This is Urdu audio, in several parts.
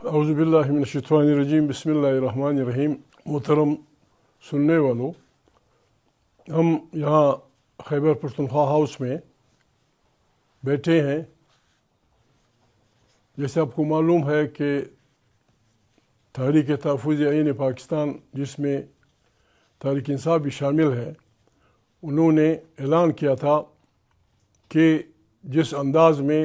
اعوذ باللہ من الشیطان الرجیم، بسم اللہ الرحمن الرحیم۔ محترم سننے والوں، ہم یہاں خیبر پختونخوا ہاؤس میں بیٹھے ہیں۔ جیسے آپ کو معلوم ہے کہ تحریک تحفظ آئین پاکستان، جس میں تحریک انصاف بھی شامل ہے، انہوں نے اعلان کیا تھا کہ جس انداز میں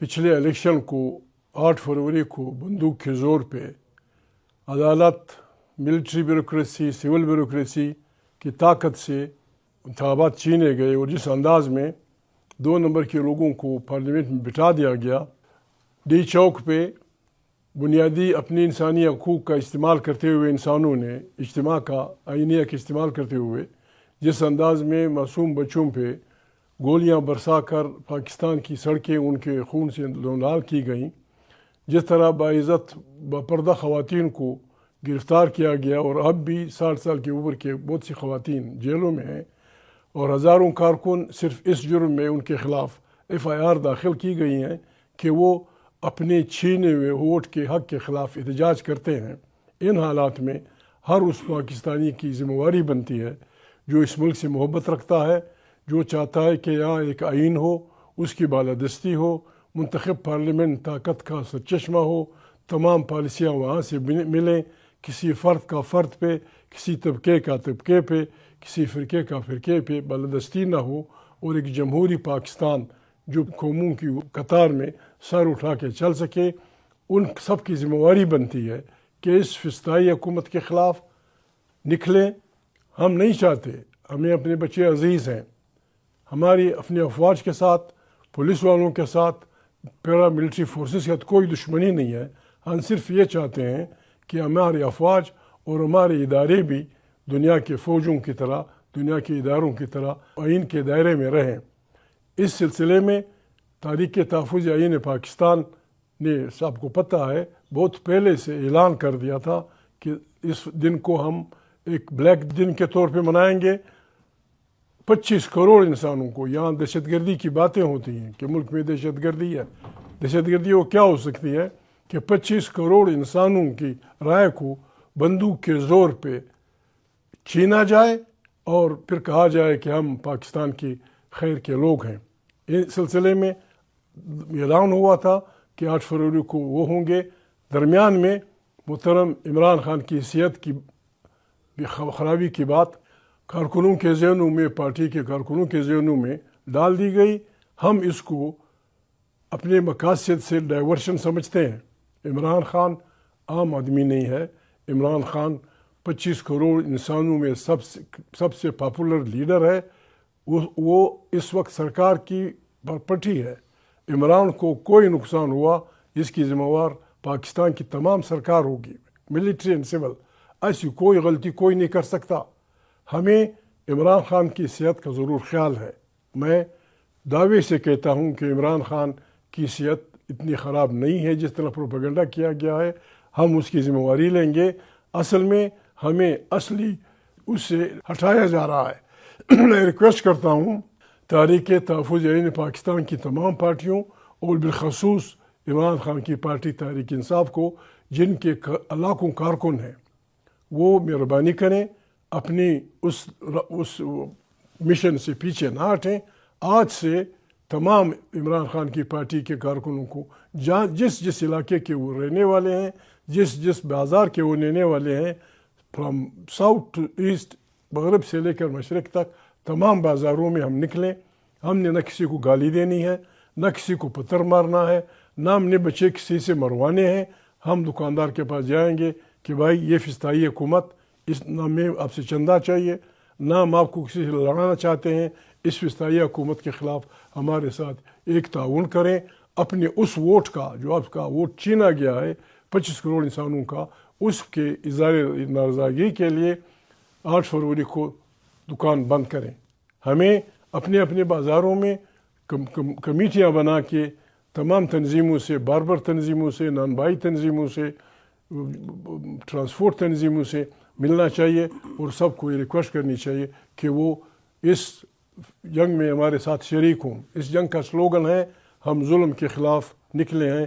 پچھلے الیکشن کو 8 فروری کو بندوق کے زور پہ عدالت، ملٹری بیوروکریسی، سول بیوروکریسی کی طاقت سے انتخابات چھینے گئے، اور جس انداز میں 2 نمبر کے لوگوں کو پارلیمنٹ میں بٹھا دیا گیا، ڈی چوک پہ بنیادی اپنی انسانی حقوق کا استعمال کرتے ہوئے انسانوں نے اجتماع کا آئینیہ کا استعمال کرتے ہوئے جس انداز میں معصوم بچوں پہ گولیاں برسا کر پاکستان کی سڑکیں ان کے خون سے لال کی گئیں، جس طرح باعزت باپردہ خواتین کو گرفتار کیا گیا، اور اب بھی 60 سال کے اوپر کے بہت سی خواتین جیلوں میں ہیں، اور ہزاروں کارکن صرف اس جرم میں ان کے خلاف FIR داخل کی گئی ہیں کہ وہ اپنے چھینے ہوئے ووٹ کے حق کے خلاف احتجاج کرتے ہیں۔ ان حالات میں ہر اس پاکستانی کی ذمہ داری بنتی ہے جو اس ملک سے محبت رکھتا ہے، جو چاہتا ہے کہ یہاں ایک آئین ہو، اس کی بالادستی ہو، منتخب پارلیمنٹ طاقت کا سرچشمہ ہو، تمام پالیسیاں وہاں سے ملیں، کسی فرد کا فرد پہ، کسی طبقے کا طبقے پہ، کسی فرقے کا فرقے پہ بالادستی نہ ہو، اور ایک جمہوری پاکستان جو قوموں کی قطار میں سر اٹھا کے چل سکے۔ ان سب کی ذمہ داری بنتی ہے کہ اس فسطائی حکومت کے خلاف نکلیں۔ ہم نہیں چاہتے، ہمیں اپنے بچے عزیز ہیں، ہماری اپنے افواج کے ساتھ، پولیس والوں کے ساتھ، پیرا ملٹری فورسز کے ساتھ کوئی دشمنی نہیں ہے۔ ہم صرف یہ چاہتے ہیں کہ ہمارے افواج اور ہمارے ادارے بھی دنیا کے فوجوں کی طرح، دنیا کے اداروں کی طرح آئین کے دائرے میں رہیں۔ اس سلسلے میں تحریک تحفظ آئین پاکستان نے، آپ کو پتہ ہے، بہت پہلے سے اعلان کر دیا تھا کہ اس دن کو ہم ایک بلیک دن کے طور پہ منائیں گے۔ 25 کروڑ انسانوں کو، یہاں دہشت گردی کی باتیں ہوتی ہیں کہ ملک میں دہشت گردی ہے۔ دہشت گردی وہ کیا ہو سکتی ہے کہ 25 کروڑ انسانوں کی رائے کو بندوق کے زور پہ چھینا جائے اور پھر کہا جائے کہ ہم پاکستان کی خیر کے لوگ ہیں۔ اس سلسلے میں اعلان ہوا تھا کہ 8 فروری کو وہ ہوں گے۔ درمیان میں محترم عمران خان کی صحت کی خرابی کی بات کارکنوں کے ذہنوں میں، پارٹی کے کارکنوں کے ذہنوں میں ڈال دی گئی۔ ہم اس کو اپنے مقاصد سے ڈائیورشن سمجھتے ہیں۔ عمران خان عام آدمی نہیں ہے۔ عمران خان 25 کروڑ انسانوں میں سب سے پاپولر لیڈر ہے۔ وہ اس وقت سرکار کی پرپٹی ہے۔ عمران کو کوئی نقصان ہوا، جس کی ذمہ دار پاکستان کی تمام سرکار ہوگی، ملٹری اینڈ سول۔ ایسی کوئی غلطی کوئی نہیں کر سکتا۔ ہمیں عمران خان کی صحت کا ضرور خیال ہے۔ میں دعوے سے کہتا ہوں کہ عمران خان کی صحت اتنی خراب نہیں ہے جس طرح پروپیگنڈا کیا گیا ہے۔ ہم اس کی ذمہ داری لیں گے۔ اصل میں ہمیں اصلی اس سے ہٹایا جا رہا ہے۔ میں ریکویسٹ کرتا ہوں تحریک تحفظ آئین پاکستان کی تمام پارٹیوں، اور بالخصوص عمران خان کی پارٹی تحریک انصاف کو، جن کے لاکھوں کارکن ہیں، وہ مہربانی کریں، اپنی اس مشن سے پیچھے نہ ہٹیں۔ آج سے تمام عمران خان کی پارٹی کے کارکنوں کو، جس علاقے کے وہ رہنے والے ہیں، جس بازار کے وہ رہنے والے ہیں، فرام ساؤتھ ٹو ایسٹ، مغرب سے لے کر مشرق تک، تمام بازاروں میں ہم نکلیں۔ ہم نے نہ کسی کو گالی دینی ہے، نہ کسی کو پتھر مارنا ہے، نہ ہم نے بچے کسی سے مروانے ہیں۔ ہم دکاندار کے پاس جائیں گے کہ بھائی یہ فسطائی حکومت، نہ ہمیں آپ سے چندہ چاہیے، نہ ہم آپ کو کسی سے لڑانا چاہتے ہیں۔ اس فسطائی حکومت کے خلاف ہمارے ساتھ ایک تعاون کریں۔ اپنے اس ووٹ کا، جو آپ کا ووٹ چھینا گیا ہے 25 کروڑ انسانوں کا، اس کے اظہار نارضاگی کے لیے 8 فروری کو دکان بند کریں۔ ہمیں اپنے اپنے بازاروں میں کمیٹیاں بنا کے تمام تنظیموں سے، باربر تنظیموں سے، نان بائی تنظیموں سے، ٹرانسپورٹ تنظیموں سے ملنا چاہیے، اور سب کو یہ ریکویسٹ کرنی چاہیے کہ وہ اس جنگ میں ہمارے ساتھ شریک ہوں۔ اس جنگ کا سلوگن ہے، ہم ظلم کے خلاف نکلے ہیں،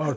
8